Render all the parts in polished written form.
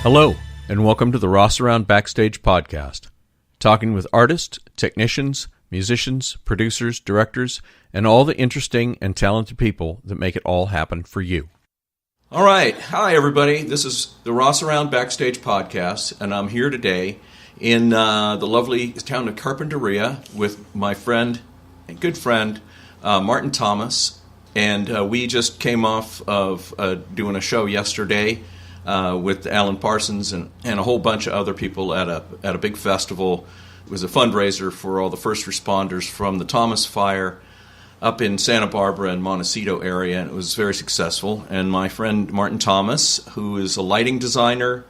Hello, and welcome to the Rossaround Backstage Podcast, talking with artists, technicians, musicians, producers, directors, and all the interesting and talented people that make it all happen for you. All right. Hi, everybody. This is the Rossaround Backstage Podcast, and I'm here today in the lovely town of Carpinteria with my friend and good friend, Martin Thomas. And we just came off of doing a show yesterday with Alan Parsons and a whole bunch of other people at a big festival. It was a fundraiser for all the first responders from the Thomas Fire up in Santa Barbara and Montecito area, and it was very successful. And my friend Martin Thomas, who is a lighting designer,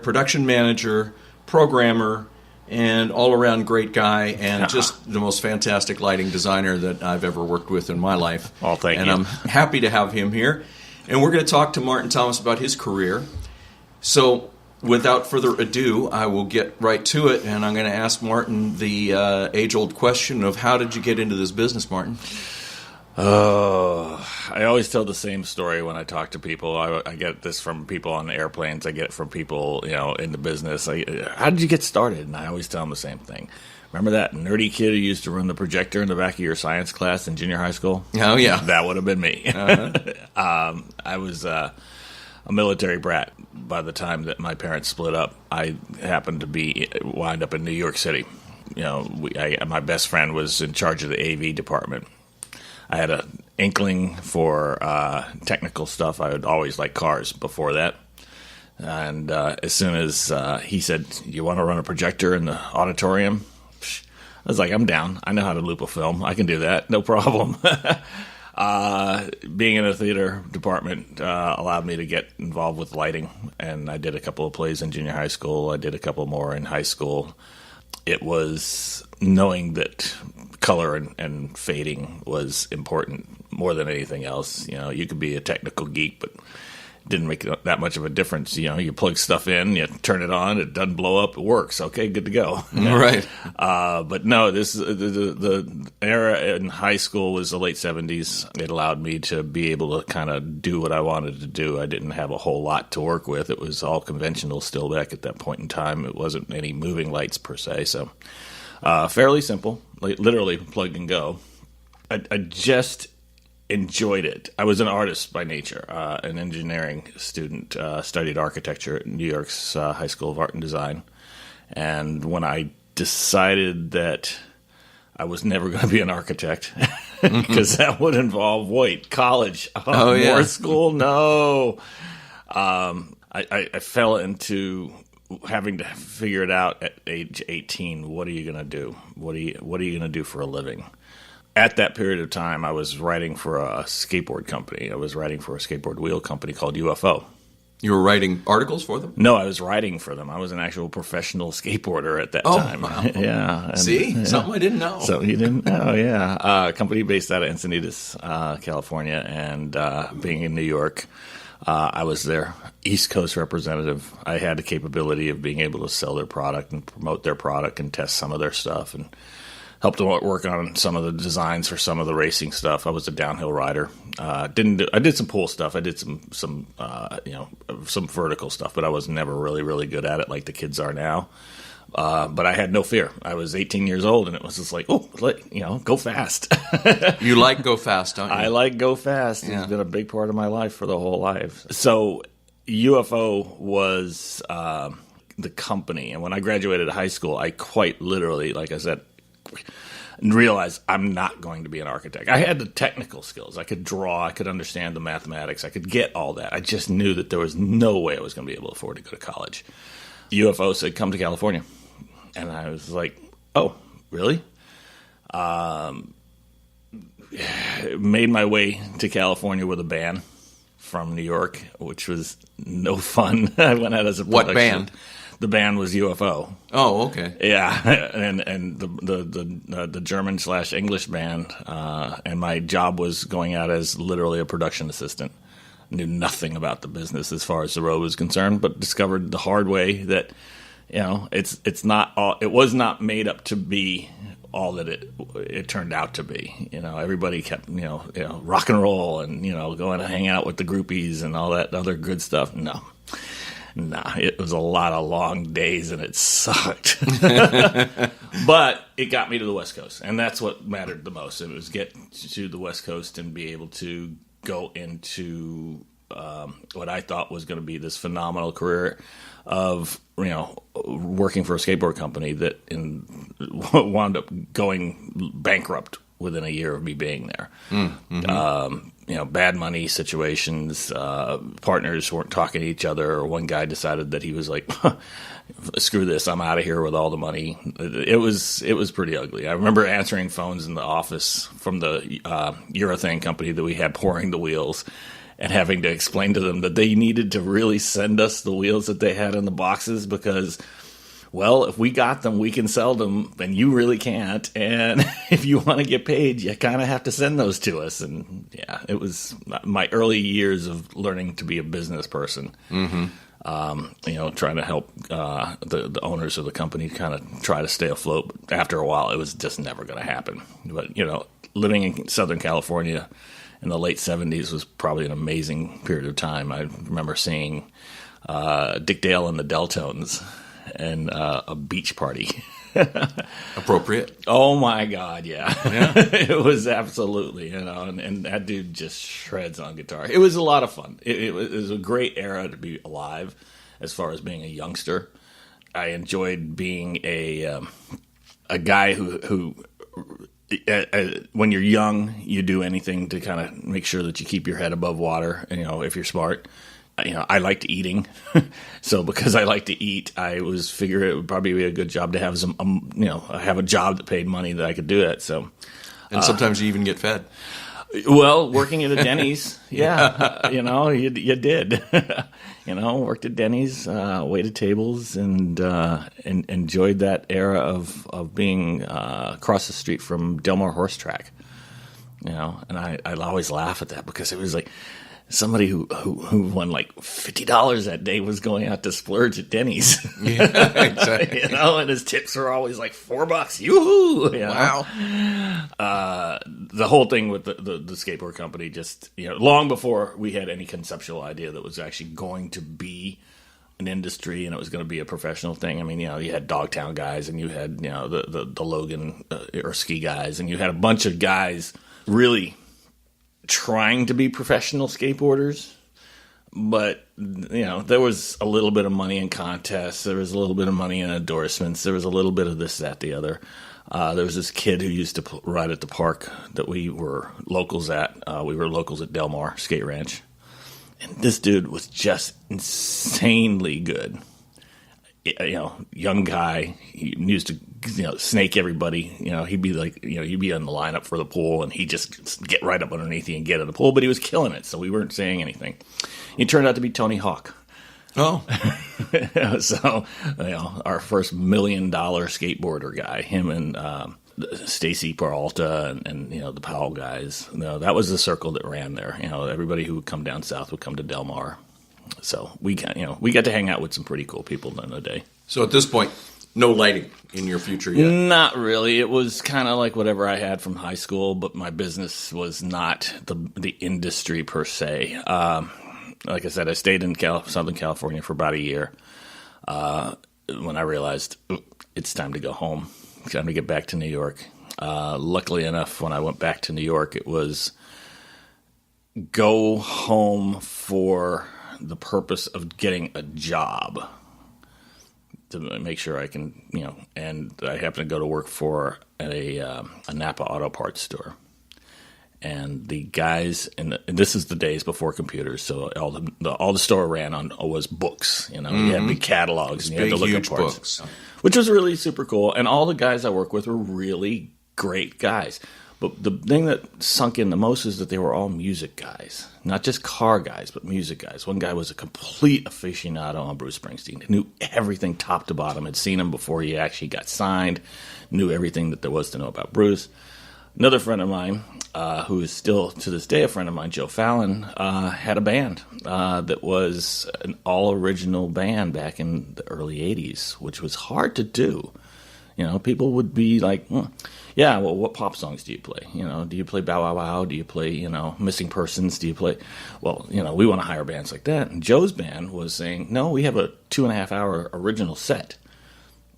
production manager, programmer, and all-around great guy, and just the most fantastic lighting designer that I've ever worked with in my life. Oh, thank you. And I'm happy to have him here. And we're going to talk to Martin Thomas about his career. So without further ado, I will get right to it, and I'm going to ask Martin the age-old question of how did you get into this business, Martin? I always tell the same story when I talk to people. I get this from people on airplanes. I get it from people, in the business. How did you get started? And I always tell them the same thing. Remember that nerdy kid who used to run the projector in the back of your science class in junior high school? Oh, yeah. That would have been me. Uh-huh. I was a military brat by the time that my parents split up. I happened to wind up in New York City. My best friend was in charge of the AV department. I had an inkling for technical stuff. I would always like cars before that. And as soon as he said, "You want to run a projector in the auditorium?" I was like, "I'm down. I know how to loop a film. I can do that. No problem." Being in a theater department allowed me to get involved with lighting. And I did a couple of plays in junior high school. I did a couple more in high school. It was knowing that color and fading was important more than anything else. You could be a technical geek, but it didn't make that much of a difference. You plug stuff in, you turn it on, it doesn't blow up, it works. Okay, good to go. Right. But no, the era in high school was the late 70s. It allowed me to be able to kind of do what I wanted to do. I didn't have a whole lot to work with. It was all conventional still back at that point in time. It wasn't any moving lights per se, so fairly simple, literally plug and go. I just enjoyed it. I was an artist by nature, an engineering student, studied architecture at New York's High School of Art and Design. And when I decided that I was never going to be an architect, because that would involve, college. More school? No. I fell into having to figure it out at age 18. What are you going to do? What are you going to do for a living? At that period of time, I was writing for a skateboard company. I was writing for a skateboard wheel company called UFO. You were writing articles for them? No, I was writing for them. I was an actual professional skateboarder at that time. Wow. Yeah. See? Something I didn't know. So you didn't know, yeah. A company based out of Encinitas, California, and being in New York, I was their East Coast representative. I had the capability of being able to sell their product and promote their product and test some of their stuff and helped them work on some of the designs for some of the racing stuff. I was a downhill rider. I did some pool stuff. I did some vertical stuff, but I was never really, really good at it like the kids are now. But I had no fear. I was 18 years old, and it was just like, go fast. You like go fast, don't you? I like go fast. Yeah. It's been a big part of my life for the whole life. So UFO was the company. And when I graduated high school, I quite literally, like I said, realized I'm not going to be an architect. I had the technical skills. I could draw. I could understand the mathematics. I could get all that. I just knew that there was no way I was going to be able to afford to go to college. UFO said, "Come to California." And I was like, "Oh, really?" Made my way to California with a band from New York, which was no fun. I went out as a production. What band? The band was UFO. Oh, okay. Yeah, and the German/English band, and my job was going out as literally a production assistant. Knew nothing about the business as far as the road was concerned, but discovered the hard way that it's not all. It was not made up to be all that it turned out to be. Everybody kept rock and roll and going to hang out with the groupies and all that other good stuff. No, Nah, it was a lot of long days and it sucked. But it got me to the West Coast, and that's what mattered the most. It was get to the West Coast and be able to go into what I thought was going to be this phenomenal career of, working for a skateboard company that wound up going bankrupt within a year of me being there. Bad money situations, partners weren't talking to each other, or one guy decided that he was like, screw this, I'm out of here with all the money. It was pretty ugly. I remember answering phones in the office from the urethane company that we had pouring the wheels, and having to explain to them that they needed to really send us the wheels that they had in the boxes because, well, if we got them, we can sell them, and you really can't. And if you want to get paid, you kind of have to send those to us. And yeah, it was my early years of learning to be a business person. Trying to help the owners of the company kind of try to stay afloat. But after a while, it was just never going to happen. But, living in Southern California in the late 70s was probably an amazing period of time. I remember seeing Dick Dale and the Deltones and a beach party. Appropriate. Oh my God, yeah. It was absolutely, and that dude just shreds on guitar. It was a lot of fun. It was a great era to be alive as far as being a youngster. I enjoyed being a guy who when you're young, you do anything to kind of make sure that you keep your head above water, if you're smart. I liked eating. So because I like to eat, I was figuring it would probably be a good job to have have a job that paid money that I could do it. So, and sometimes you even get fed. Well, working at a Denny's, yeah, you did. Worked at Denny's, waited tables, and enjoyed that era of being across the street from Del Mar Horse Track. And I always laugh at that because it was like somebody who won like $50 that day was going out to splurge at Denny's. Yeah, exactly. And his tips were always like $4. Yoo-hoo! Wow. The whole thing with the skateboard company, just long before we had any conceptual idea that was actually going to be an industry and it was going to be a professional thing. I mean, you had Dogtown guys, and you had the Logan Erskine guys, and you had a bunch of guys really trying to be professional skateboarders, but there was a little bit of money in contests, there was a little bit of money in endorsements, there was a little bit of this, that, the other. There was this kid who used to ride at the park that we were locals at. We were locals at Del Mar Skate Ranch, and this dude was just insanely good. Young guy. He used to snake everybody. He'd be like, you'd be on the lineup for the pool, and he'd just get right up underneath you and get in the pool. But he was killing it, so we weren't saying anything. He turned out to be Tony Hawk. Oh, so our first $1 million skateboarder guy, him and Stacy Peralta and the Powell guys. That was the circle that ran there. Everybody who would come down south would come to Del Mar. So we got to hang out with some pretty cool people in the day. So at this point, no lighting in your future yet? Not really. It was kind of like whatever I had from high school, but my business was not the industry per se. Like I said, I stayed in Southern California for about a year when I realized it's time to go home. It's time to get back to New York. Luckily enough, when I went back to New York, it was go home for the purpose of getting a job to make sure I can, and I happened to go to work for a Napa auto parts store. And the guys, and this is the days before computers, so all the store ran on was books. You had big catalogs, and you had to look at parts, books. Which was really super cool. And all the guys I work with were really great guys. But the thing that sunk in the most is that they were all music guys, not just car guys, but music guys. One guy was a complete aficionado on Bruce Springsteen. He knew everything top to bottom, had seen him before he actually got signed, knew everything that there was to know about Bruce. Another friend of mine, who is still to this day a friend of mine, Joe Fallon, had a band that was an all-original band back in the early 80s, which was hard to do. People would be like, yeah, well, what pop songs do you play? Do you play Bow Wow Wow? Do you play, Missing Persons? Do you play, well, we want to hire bands like that. And Joe's band was saying, no, we have a 2.5 hour original set.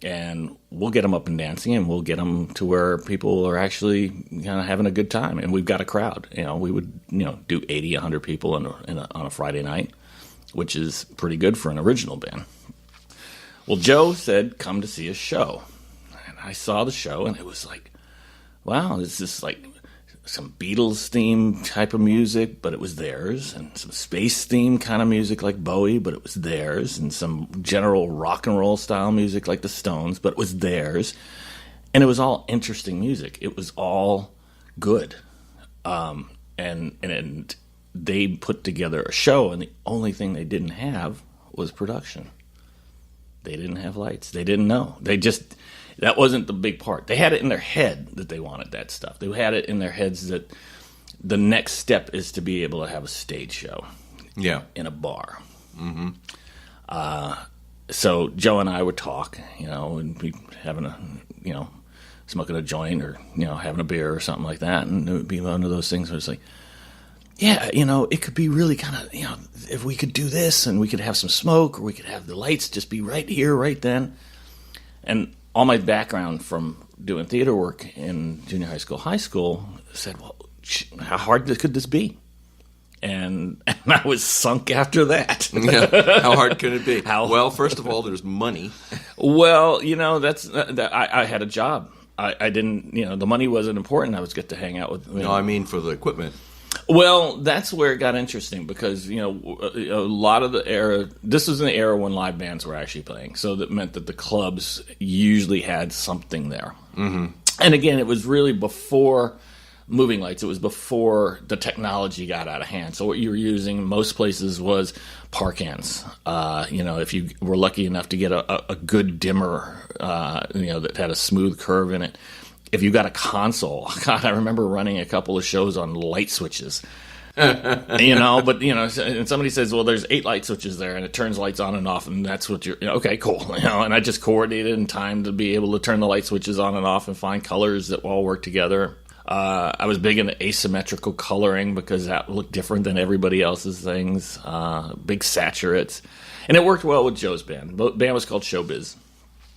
And we'll get them up and dancing, and we'll get them to where people are actually kind of having a good time. And we've got a crowd. We would, do 80, 100 people on a Friday night, which is pretty good for an original band. Well, Joe said, come to see a show. And I saw the show, and it was like, wow, this is like some Beatles theme type of music, but it was theirs, and some space theme kind of music like Bowie, but it was theirs, and some general rock and roll style music like the Stones, but it was theirs. And it was all interesting music. It was all good. And they put together a show, and the only thing they didn't have was production. They didn't have lights. They didn't know. That wasn't the big part. They had it in their head that they wanted that stuff. They had it in their heads that the next step is to be able to have a stage show. Yeah. In a bar. Mm-hmm. So Joe and I would talk, and be having smoking a joint or, having a beer or something like that. And it would be one of those things where it's like, yeah, it could be really kind of, if we could do this and we could have some smoke, or we could have the lights just be right here, right then. And all my background from doing theater work in junior high school said, well, how hard could this be? And I was sunk after that. Yeah. How hard could it be? Well, first of all, there's money. Well, I had a job. I didn't, the money wasn't important. I was get to hang out with. No, I mean for the equipment. Well, that's where it got interesting because, a lot of the era, this was in the era when live bands were actually playing. So that meant that the clubs usually had something there. Mm-hmm. And again, it was really before moving lights. It was before the technology got out of hand. So what you were using in most places was par cans. If you were lucky enough to get a good dimmer, that had a smooth curve in it. If you got a console, God, I remember running a couple of shows on light switches. And somebody says, well, there's 8 light switches there, and it turns lights on and off, and that's what you're, okay, cool. And I just coordinated in time to be able to turn the light switches on and off and find colors that all work together. I was big into asymmetrical coloring because that looked different than everybody else's things. Big saturates. And it worked well with Joe's band. The band was called Showbiz.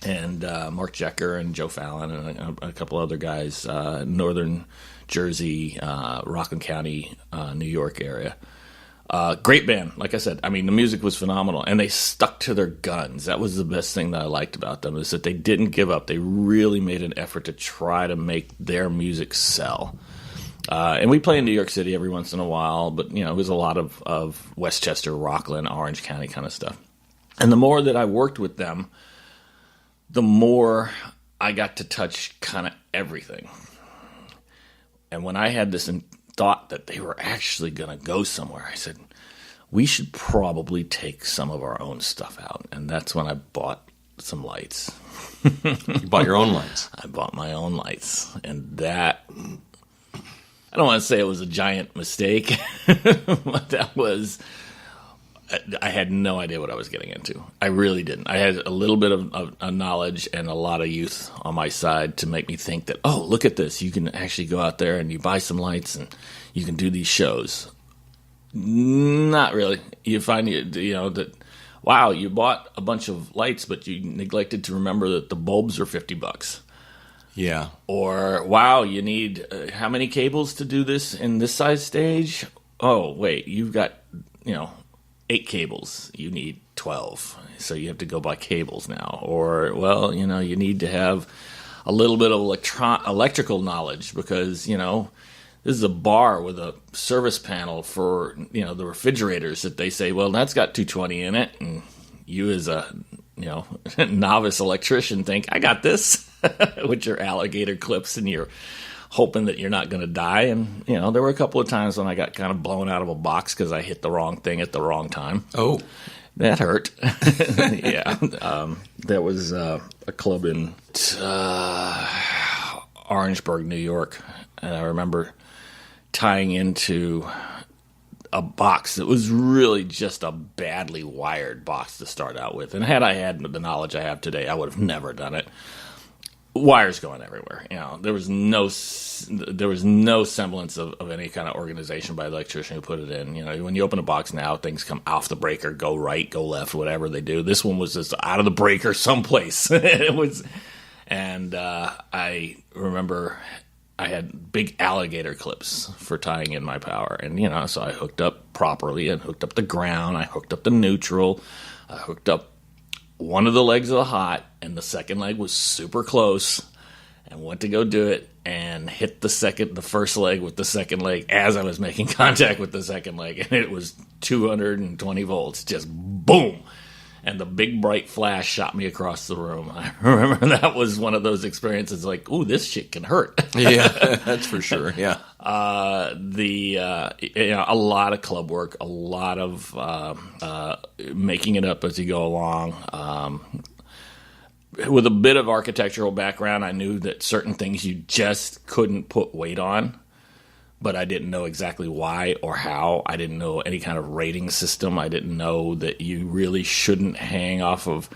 And Mark Jecker and Joe Fallon and a couple other guys, Northern Jersey, Rockland County, New York area. Great band, like I said. I mean, the music was phenomenal, and they stuck to their guns. That was the best thing that I liked about them, is that they didn't give up. They really made an effort to try to make their music sell. And we play in New York City every once in a while, but, it was a lot of Westchester, Rockland, Orange County kind of stuff. And the more that I worked with them, the more I got to touch kind of everything. And when I had this thought that they were actually going to go somewhere, I said, we should probably take some of our own stuff out. And that's when I bought some lights. You bought your own lights? I bought my own lights. And that, I don't want to say it was a giant mistake, but that was... I had no idea what I was getting into. I really didn't. I had a little bit of knowledge and a lot of youth on my side to make me think that, oh, look at this. You can actually go out there and you buy some lights and you can do these shows. Not really. You find, that, wow, you bought a bunch of lights, but you neglected to remember that the bulbs are $50. Yeah. Or, wow, you need how many cables to do this in this size stage? Oh, wait, you've got, 8 cables, you need 12. So you have to go buy cables now. Or, well, you need to have a little bit of electrical knowledge because, this is a bar with a service panel for, the refrigerators that they say, well, that's got 220 in it. And you as a, novice electrician think, I got this with your alligator clips and your hoping that you're not going to die. And, there were a couple of times when I got kind of blown out of a box because I hit the wrong thing at the wrong time. Oh. That hurt. Yeah. There was a club in Orangeburg, New York. And I remember tying into a box that was really just a badly wired box to start out with. And had I had the knowledge I have today, I would have never done it. wires going everywhere. There was no semblance of any kind of organization by the electrician who put it in. When you open a box now, things come off the breaker, go right, go left, whatever they do. This one was just out of the breaker someplace. It was, and I remember I had big alligator clips for tying in my power, and so I hooked up properly and hooked up the ground. I hooked up the neutral. I hooked up one of the legs of the hot, and the second leg was super close, and went to go do it and hit the first leg with the second leg as I was making contact with the second leg, and it was 220 volts, just boom. And the big bright flash shot me across the room. I remember that was one of those experiences like, ooh, this shit can hurt. Yeah, that's for sure. Yeah. A lot of club work, a lot of making it up as you go along. With a bit of architectural background, I knew that certain things you just couldn't put weight on. But I didn't know exactly why or how. I didn't know any kind of rating system. I didn't know that you really shouldn't hang off of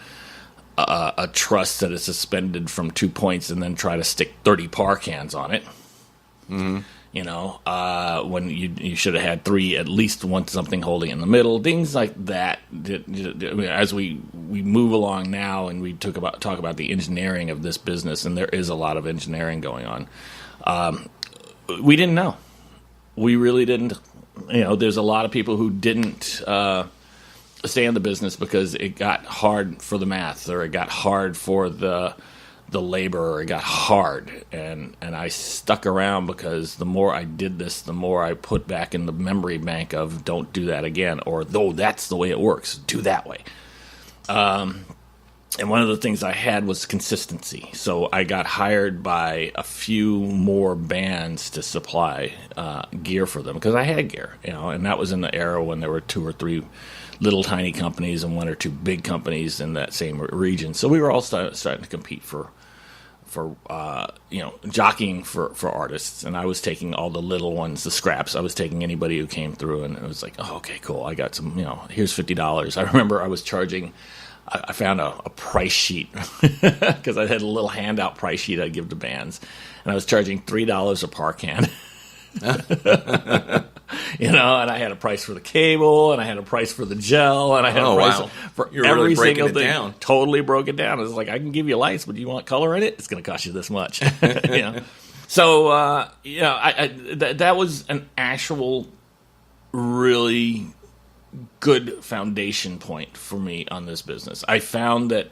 a truss that is suspended from 2 points and then try to stick 30 par cans on it. Mm-hmm. When you should have had 3, at least one something holding in the middle. Things like that. As we move along now and we talk about the engineering of this business, and there is a lot of engineering going on, we didn't know. We really didn't. There's a lot of people who didn't stay in the business because it got hard for the math, or it got hard for the labor, or it got hard. And I stuck around because the more I did this, the more I put back in the memory bank of don't do that again, or though that's the way it works, do that way. And one of the things I had was consistency. So I got hired by a few more bands to supply gear for them because I had gear, and that was in the era when there were 2 or 3 little tiny companies and 1 or 2 big companies in that same region. So we were all starting to compete for jockeying for artists, and I was taking all the little ones, the scraps. I was taking anybody who came through, and it was like, oh, okay, cool. I got some, here's $50. I remember I was charging. I found a price sheet because I had a little handout price sheet I'd give to bands, and I was charging $3 a par can. And I had a price for the cable, and I had a price for the gel, and I had a price for You're every really breaking single it thing. down. Totally broke it down. It was like, I can give you lights, but do you want color in it? It's going to cost you this much. So that was an actual really good foundation point for me on this business. I found that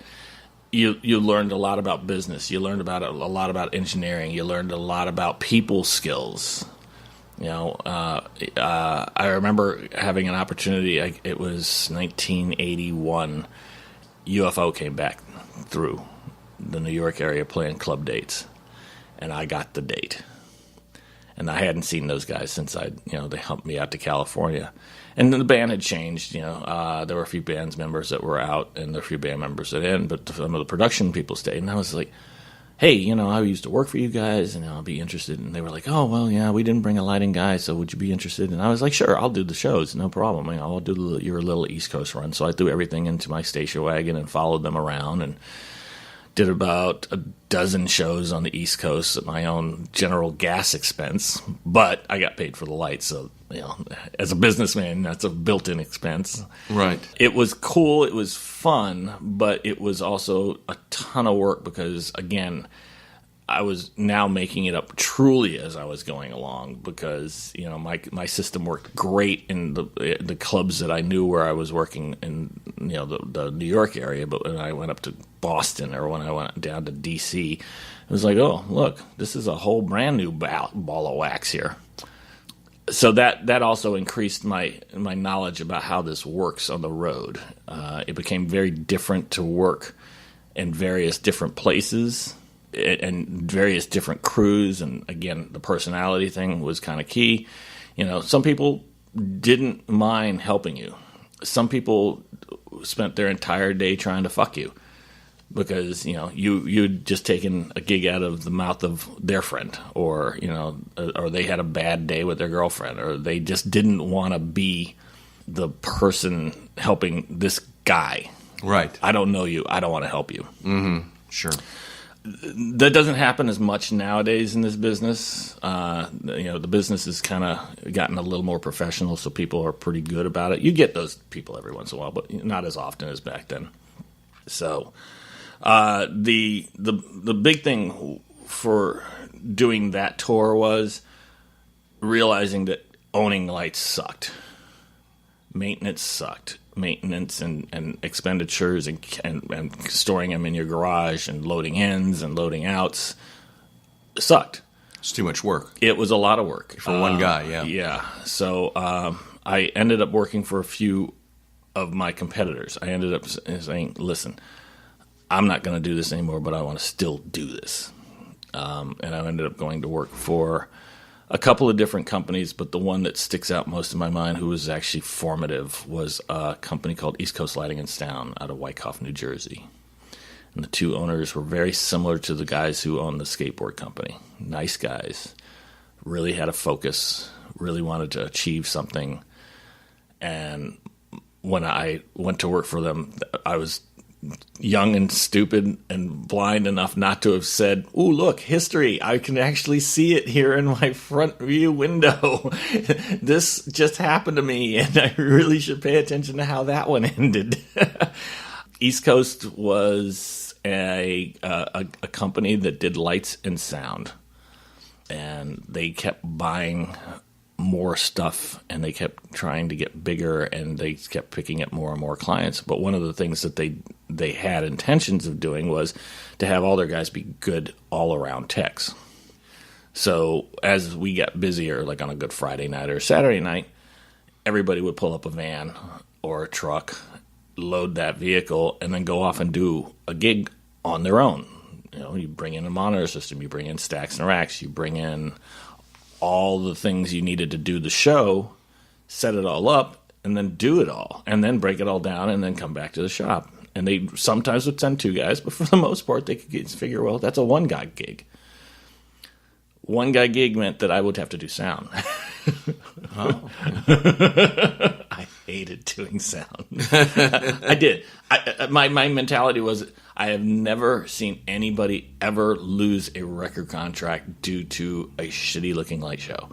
you learned a lot about business. You learned about a lot about engineering. You learned a lot about people skills. I remember having an opportunity. It was 1981. UFO came back through the New York area playing club dates, and I got the date. And I hadn't seen those guys since they humped me out to California. And then the band had changed. There were a few band members that were out, and there were a few band members that in, but some of the production people stayed. And I was like, hey, I used to work for you guys, and I'll be interested. And they were like, oh, well, yeah, we didn't bring a lighting guy, so would you be interested? And I was like, sure, I'll do the shows, no problem. I'll do your little East Coast run. So I threw everything into my station wagon and followed them around and did about a dozen shows on the East Coast at my own general gas expense, but I got paid for the lights. So, as a businessman, that's a built-in expense. Right. It was cool. It was fun, but it was also a ton of work because, again, I was now making it up truly as I was going along because, my system worked great in the clubs that I knew where I was working in, the New York area. But when I went up to Boston or when I went down to D.C., it was like, oh, look, this is a whole brand new ball of wax here. So that also increased my knowledge about how this works on the road. It became very different to work in various different places and various different crews, and again, the personality thing was kind of key. Some people didn't mind helping you. Some people spent their entire day trying to fuck you because you'd just taken a gig out of the mouth of their friend, or or they had a bad day with their girlfriend, or they just didn't want to be the person helping this guy. Right. I don't know you. I don't want to help you. Mm-hmm. Sure. that doesn't happen as much nowadays in this business. The business has kind of gotten a little more professional, so people are pretty good about it. You get those people every once in a while, but not as often as back then. So the big thing for doing that tour was realizing that owning lights sucked. Maintenance sucked. Maintenance and expenditures and storing them in your garage and loading ins and loading outs sucked. It's too much work. It was a lot of work. For one guy, yeah. Yeah. So I ended up working for a few of my competitors. I ended up saying, listen, I'm not going to do this anymore, but I want to still do this. And I ended up going to work for a couple of different companies, but the one that sticks out most in my mind, who was actually formative, was a company called East Coast Lighting and Sound out of Wyckoff, New Jersey. And the two owners were very similar to the guys who owned the skateboard company. Nice guys, really had a focus, really wanted to achieve something. And when I went to work for them, I was young and stupid and blind enough not to have said, "Ooh, look, history. I can actually see it here in my front view window. This just happened to me, and I really should pay attention to how that one ended." East Coast was a company that did lights and sound, and they kept buying more stuff, and they kept trying to get bigger, and they kept picking up more and more clients. But one of the things that they had intentions of doing was to have all their guys be good all-around techs. So as we got busier, like on a good Friday night or Saturday night, everybody would pull up a van or a truck, load that vehicle, and then go off and do a gig on their own. You bring in a monitor system, you bring in stacks and racks, you bring in all the things you needed to do the show, set it all up, and then do it all, and then break it all down, and then come back to the shop. And they sometimes would send two guys, but for the most part, they could figure, well, that's a one-guy gig. One-guy gig meant that I would have to do sound. Oh. I hated doing sound. I did. My mentality was, I have never seen anybody ever lose a record contract due to a shitty-looking light show.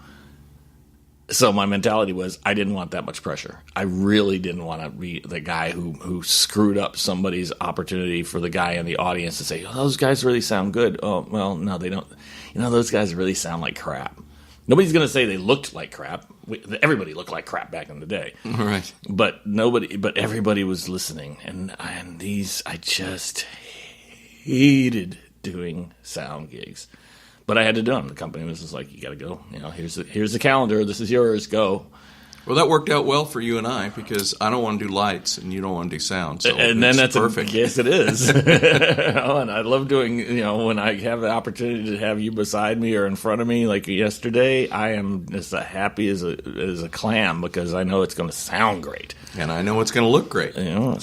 So my mentality was, I didn't want that much pressure. I really didn't want to be the guy who screwed up somebody's opportunity for the guy in the audience to say, "Oh, those guys really sound good." Oh, well, no, they don't. Those guys really sound like crap. Nobody's going to say they looked like crap. Everybody looked like crap back in the day. Right. But everybody was listening. And I just hated doing sound gigs. But I had to do them. The company was just like, you got to go. Here's the calendar. This is yours. Go. Well, that worked out well for you and I, because I don't want to do lights and you don't want to do sound. So and then that's perfect. Yes, it is. And I love doing, when I have the opportunity to have you beside me or in front of me, like yesterday, I am as happy as a clam, because I know it's going to sound great. And I know it's going to look great. So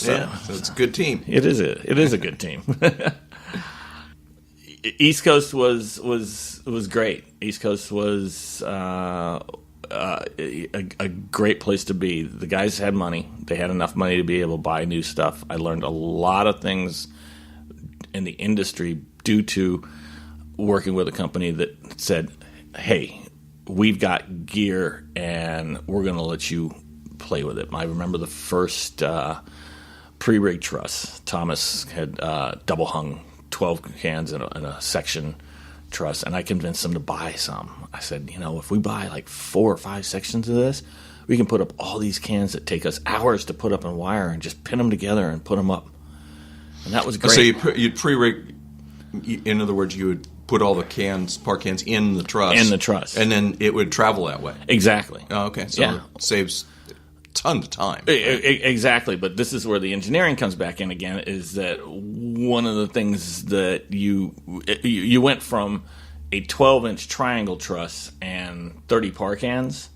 it's a good team. It is a good team. East Coast was great. East Coast was a great place to be. The guys had money. They had enough money to be able to buy new stuff. I learned a lot of things in the industry due to working with a company that said, "Hey, we've got gear and we're going to let you play with it." I remember the first pre-rig truss. Thomas had double hung 12 cans in a section truss, and I convinced them to buy some. I said, if we buy like 4 or 5 sections of this, we can put up all these cans that take us hours to put up in wire and just pin them together and put them up. And that was great. So you'd pre-rig, in other words, you would put all the part cans in the truss. In the truss. And then it would travel that way. Exactly. Oh, okay. So it saves a ton of time. Exactly. But this is where the engineering comes back in again, is that one of the things that you went from a 12-inch triangle truss and 30 par cans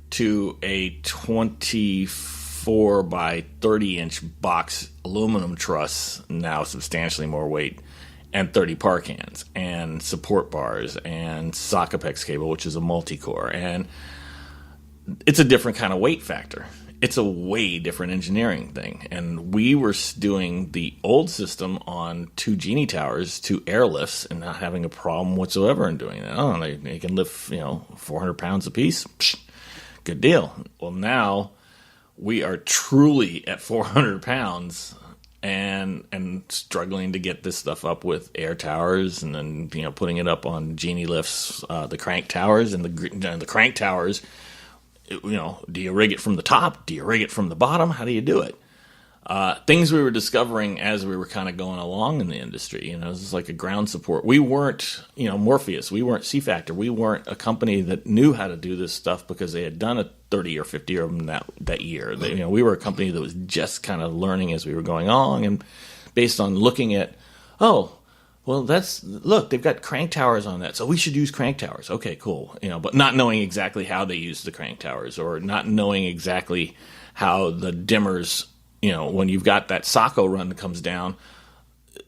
to a 24 by 30-inch box aluminum truss, now substantially more weight, and 30 par cans and support bars and Sockapex cable, which is a multi-core. And it's a different kind of weight factor. it's a way different engineering thing. And we were doing the old system on 2 Genie towers, 2 airlifts, and not having a problem whatsoever in doing that. Oh, they can lift 400 pounds apiece. Psh, good deal. Well, now we are truly at 400 pounds and struggling to get this stuff up with air towers, and then putting it up on Genie lifts, the crank towers, and the crank towers. Do you rig it from the top? Do you rig it from the bottom? How do you do it? Things we were discovering as we were kind of going along in the industry. This is like a ground support. We weren't, Morpheus. We weren't C-Factor. We weren't a company that knew how to do this stuff because they had done 30 or 50 of them that year. We were a company that was just kind of learning as we were going along, and based on looking at, well, look, they've got crank towers on that, so we should use crank towers. Okay, cool. But not knowing exactly how they use the crank towers, or not knowing exactly how the dimmers, when you've got that Sacco run that comes down,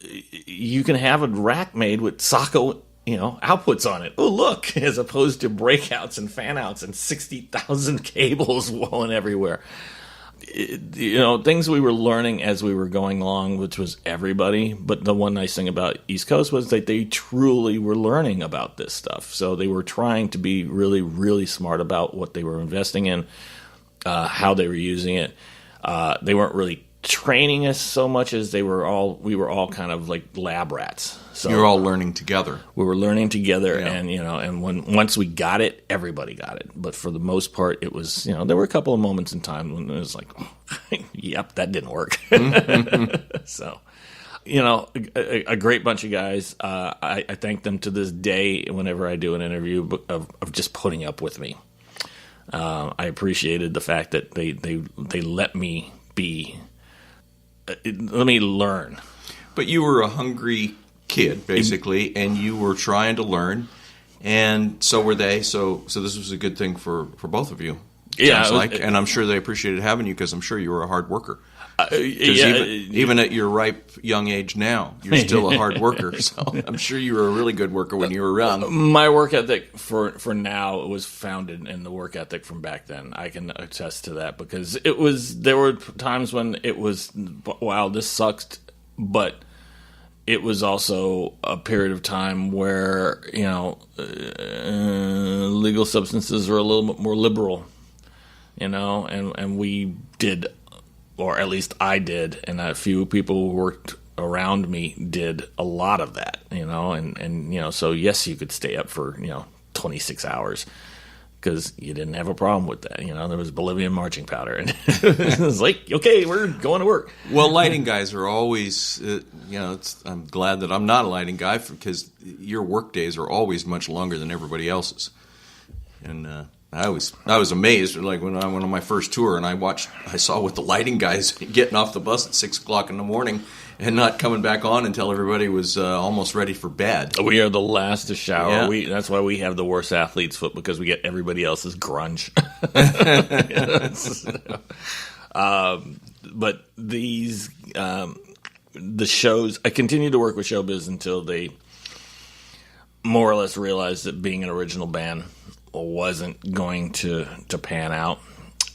you can have a rack made with Sacco, outputs on it. Oh, look, as opposed to breakouts and fanouts and 60,000 cables blowing everywhere. Things we were learning as we were going along, which was everybody. But the one nice thing about East Coast was that they truly were learning about this stuff. So they were trying to be really, really smart about what they were investing in, how they were using it. They weren't really training us so much as we were all kind of like lab rats. So you're all learning together. We were learning together, yeah. and once we got it, everybody got it. But for the most part, it was there were a couple of moments in time when it was like, yep, that didn't work. So, a great bunch of guys. I thank them to this day whenever I do an interview of just putting up with me. I appreciated the fact that they let me let me learn. But you were a hungry kid, basically, and you were trying to learn, and so were they. So this was a good thing for both of you. Yeah, and I'm sure they appreciated having you because I'm sure you were a hard worker. Yeah, even at your ripe young age now, you're still a hard worker. So I'm sure you were a really good worker when you were young. My work ethic for now was founded in the work ethic from back then. I can attest to that because there were times when it was, wow, this sucks, but it was also a period of time where legal substances were a little bit more liberal, and we did. Or at least I did, and a few people who worked around me did a lot of that, and so yes, you could stay up for 26 hours because you didn't have a problem with that. There was Bolivian marching powder, and it was like, okay, we're going to work. Well, lighting guys are always, I'm glad that I'm not a lighting guy because your work days are always much longer than everybody else's, and. I was amazed, like when I went on my first tour and I saw what the lighting guys getting off the bus at 6 o'clock in the morning and not coming back on until everybody was almost ready for bed. We are the last to shower. Yeah. That's why we have the worst athlete's foot because we get everybody else's grunge. But these the shows, I continued to work with Showbiz until they more or less realized that being an original band wasn't going to pan out.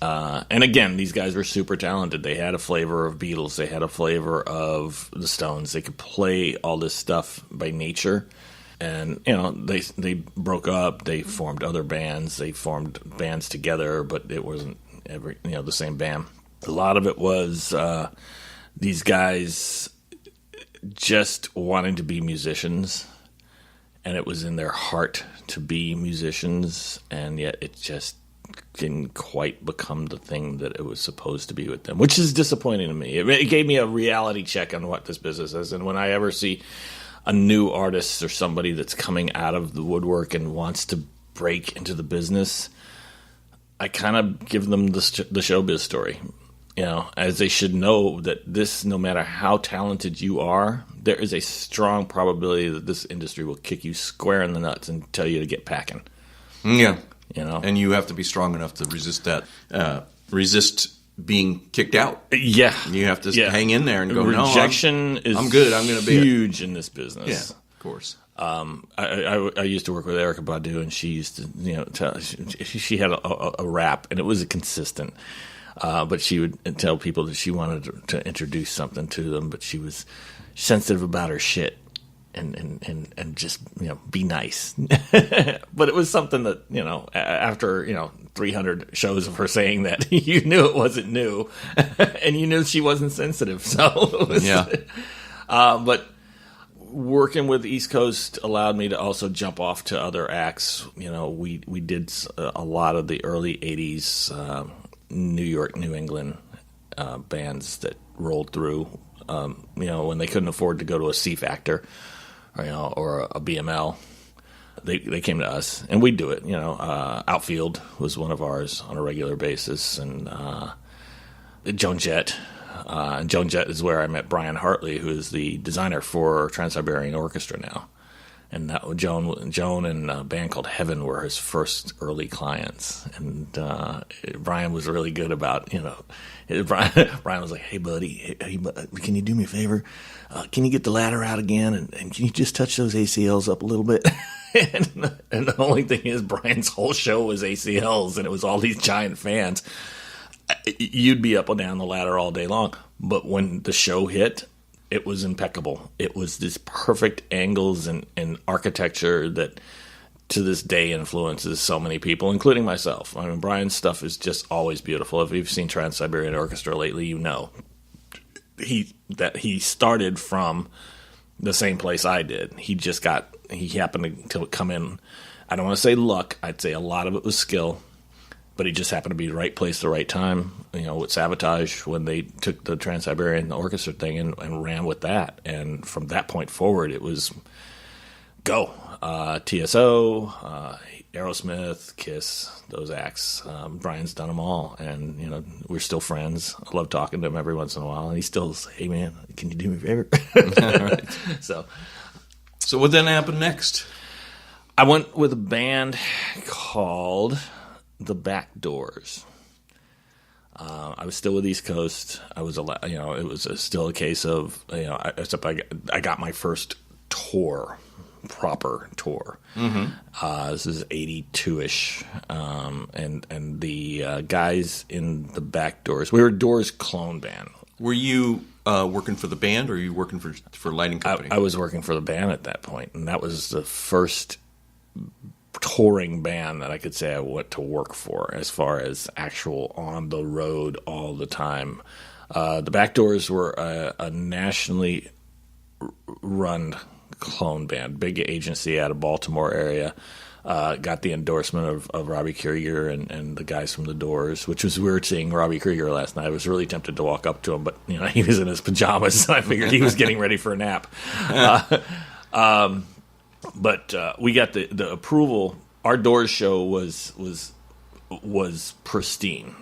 And again, these guys were super talented. They had a flavor of Beatles. They had a flavor of the Stones. They could play all this stuff by nature. And, they broke up. They formed other bands. They formed bands together, but it wasn't the same band. A lot of it was these guys just wanting to be musicians. And it was in their heart to be musicians, and yet it just didn't quite become the thing that it was supposed to be with them, which is disappointing to me. It gave me a reality check on what this business is, and when I ever see a new artist or somebody that's coming out of the woodwork and wants to break into the business, I kind of give them the showbiz story. As they should know that this, no matter how talented you are, there is a strong probability that this industry will kick you square in the nuts and tell you to get packing. Yeah. And you have to be strong enough to resist that, resist being kicked out. Yeah. You have to hang in there and go, rejection is I'm good. I'm going to be huge in this business. Yeah, of course. I used to work with Erykah Badu, and she used to, she had a rap, and it was a consistent. But she would tell people that she wanted to introduce something to them, but she was sensitive about her shit and just, be nice. But it was something that, after, 300 shows of her saying that, you knew it wasn't new, and you knew she wasn't sensitive. So it was, Yeah. But working with East Coast allowed me to also jump off to other acts. We did a lot of the early 80s New York, New England bands that rolled through, when they couldn't afford to go to a C Factor or a BML. They came to us, and we'd do it. Outfield was one of ours on a regular basis, and Joan Jett. And Joan Jett is where I met Brian Hartley, who is the designer for Trans-Siberian Orchestra now. And Joan and a band called Heaven were his first early clients. And Brian was really good about, Brian was like, hey, buddy, can you do me a favor? Can you get the ladder out again? And can you just touch those ACLs up a little bit? and the only thing is, Brian's whole show was ACLs, and it was all these giant fans. You'd be up and down the ladder all day long. But when the show hit, it was impeccable. It was this perfect angles and architecture that to this day influences so many people, including myself. I mean, Brian's stuff is just always beautiful. If you've seen Trans-Siberian Orchestra lately, you know he started from the same place I did. He happened to come in, I don't want to say luck, I'd say a lot of it was skill. But he just happened to be the right place, the right time, with Sabotage when they took the Trans-Siberian Orchestra thing and ran with that. And from that point forward, it was go. TSO, Aerosmith, Kiss, those acts. Brian's done them all. And, we're still friends. I love talking to him every once in a while. And he still says, hey, man, can you do me a favor? Right. So what then happened next? I went with a band called The Back Doors. I was still with East Coast. I was, it was still a case of, except I got my first proper tour. Mm-hmm. This is 82-ish, and the guys in The Back Doors. We were Doors' clone band. Were you working for the band, or were you working for lighting company? I was working for the band at that point, and that was the first touring band that I could say I went to work for, as far as actual on the road all the time. The Back Doors were a nationally run clone band, big agency out of Baltimore area. Got the endorsement of Robbie Krieger and the guys from the Doors, which was weird seeing Robbie Krieger last night. I was really tempted to walk up to him, but he was in his pajamas, and I figured he was getting ready for a nap. But we got the approval. Our Doors show was pristine.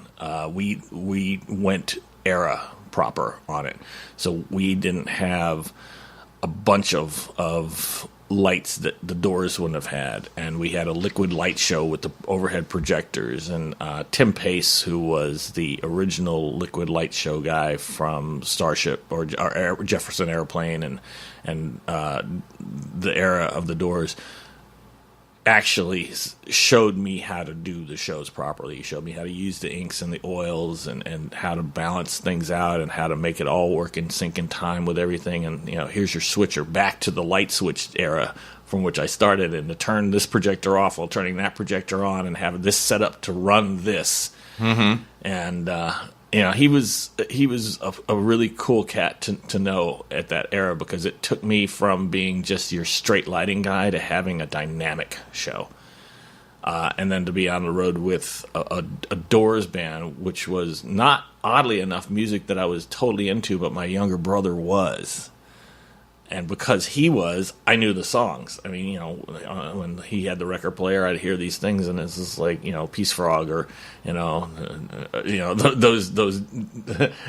We went era proper on it, so we didn't have a bunch of lights that the Doors wouldn't have had, and we had a liquid light show with the overhead projectors. And Tim Pace, who was the original liquid light show guy from Starship or Jefferson Airplane and the era of the Doors, actually showed me how to do the shows properly. He showed me how to use the inks and the oils and how to balance things out and how to make it all work in sync in time with everything. And, here's your switcher, back to the light switch era from which I started, and to turn this projector off while turning that projector on and have this set up to run this. Mm-hmm. And, he was a really cool cat to know at that era, because it took me from being just your straight lighting guy to having a dynamic show. And then to be on the road with a Doors band, which was not, oddly enough, music that I was totally into, but my younger brother was. And because he was, I knew the songs. I mean, when he had the record player, I'd hear these things, and it's just like, Peace Frog, or those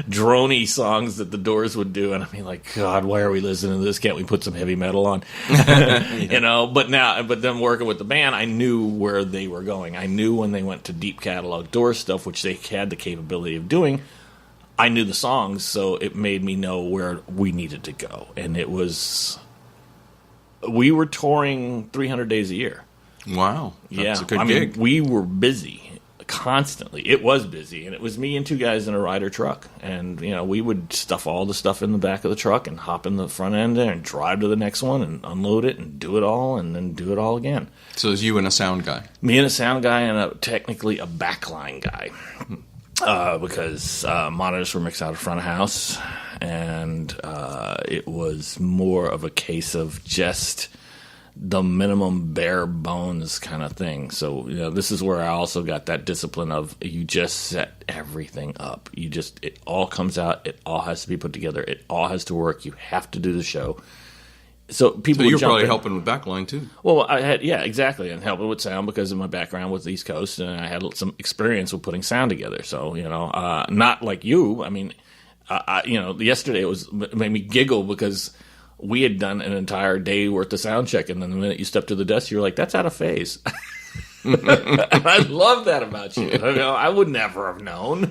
droney songs that the Doors would do, and I'd be like, God, why are we listening to this? Can't we put some heavy metal on? But then working with the band, I knew where they were going. I knew when they went to deep catalog Doors stuff, which they had the capability of doing. I knew the songs, so it made me know where we needed to go. And we were touring 300 days a year. Wow. That's a good gig. We were busy, constantly. It was busy, and it was me and two guys in a Ryder truck. And, we would stuff all the stuff in the back of the truck and hop in the front end there and drive to the next one and unload it and do it all and then do it all again. So it's you and a sound guy? Me and a sound guy and technically a backline guy. Because monitors were mixed out of front of house, and it was more of a case of just the minimum bare bones kind of thing. So, this is where I also got that discipline of you just set everything up. It all comes out. It all has to be put together. It all has to work. You have to do the show. So you're probably helping with backline too. Well, exactly, and helping with sound because of my background with the East Coast, and I had some experience with putting sound together. So not like you. I mean, yesterday it made me giggle because we had done an entire day worth of sound check, and then the minute you stepped to the desk, you were like, "That's out of phase." I love that about you. I would never have known.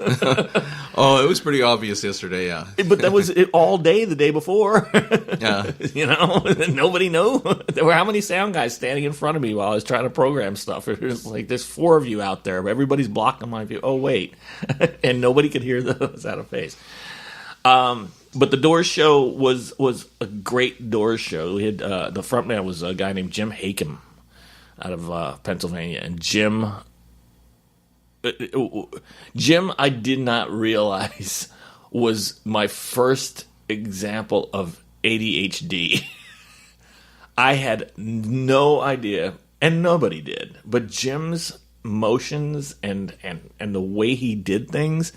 Oh, it was pretty obvious yesterday, yeah. But that was it all day the day before. Yeah. Nobody knew. There were how many sound guys standing in front of me while I was trying to program stuff? It was like, there's 4 of you out there. Everybody's blocking my view. Oh, wait. And nobody could hear those out of phase. But the Doors show was a great Doors show. We had the front man was a guy named Jim Hakem out of Pennsylvania, and Jim, I did not realize was my first example of ADHD. I had no idea, and nobody did. But Jim's motions and the way he did things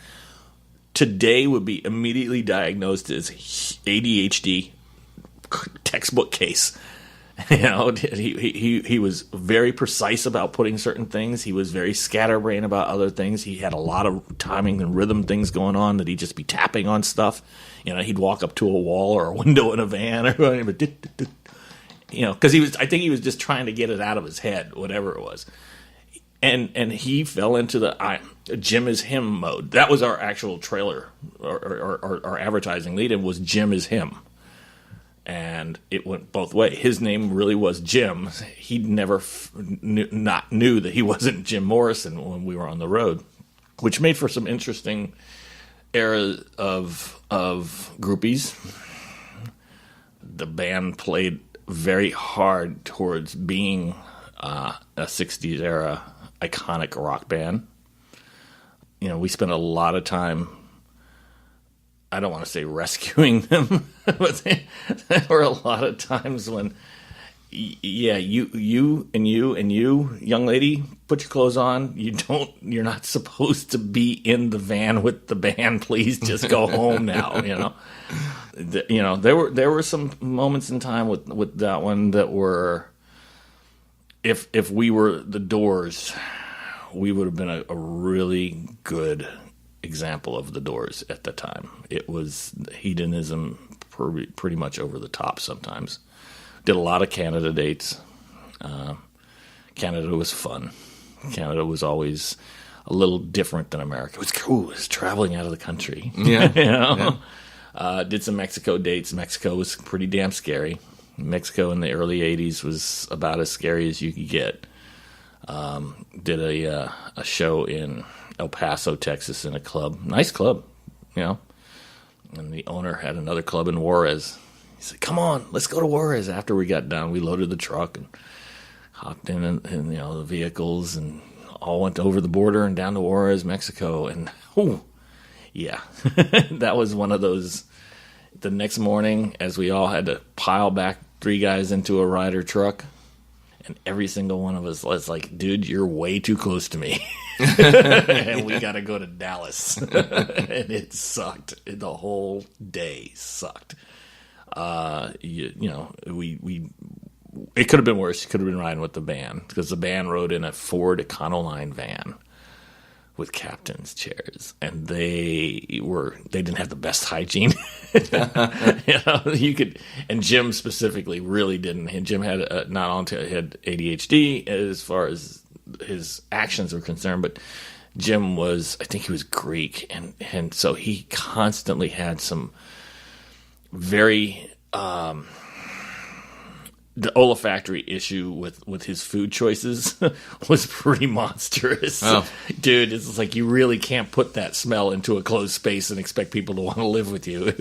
today would be immediately diagnosed as ADHD textbook case. He was very precise about putting certain things. He was very scatterbrained about other things. He had a lot of timing and rhythm things going on that he'd just be tapping on stuff. He'd walk up to a wall or a window in a van, or because I think he was just trying to get it out of his head, whatever it was. And he fell into the Jim is him mode. That was our actual trailer or our advertising lead-in was Jim is him. And it went both ways. His name really was Jim. He never knew that he wasn't Jim Morrison when we were on the road, which made for some interesting era of groupies. The band played very hard towards being a 60s era iconic rock band. We spent a lot of time, I don't want to say rescuing them, but there were a lot of times when, you, young lady, put your clothes on. You're not supposed to be in the van with the band. Please just go home now. There were some moments in time with that one that were, if we were the Doors, we would have been a really good example of the Doors at the time. It was hedonism pretty much over the top sometimes. Did a lot of Canada dates. Canada was fun. Canada was always a little different than America. It was cool. It was traveling out of the country. Yeah. Yeah. Did some Mexico dates. Mexico was pretty damn scary. Mexico in the early 80s was about as scary as you could get. Did a show in El Paso, Texas, in a club. Nice club, And the owner had another club in Juarez. He said, "Come on, let's go to Juarez." After we got done, we loaded the truck and hopped in the vehicles and all went over the border and down to Juarez, Mexico. And, that was one of those. The next morning, as we all had to pile back 3 guys into a Ryder truck, and every single one of us was like, "Dude, you're way too close to me." And we got to go to Dallas. And it sucked. The whole day sucked. It could have been worse. You could have been riding with the band, because the band rode in a Ford Econoline van with captain's chairs, and they didn't have the best hygiene. And Jim specifically really didn't. And Jim had had ADHD as far as his actions were concerned, but Jim was, I think he was Greek, and so he constantly had some very the olfactory issue with his food choices was pretty monstrous. Oh. Dude, it's like you really can't put that smell into a closed space and expect people to want to live with you.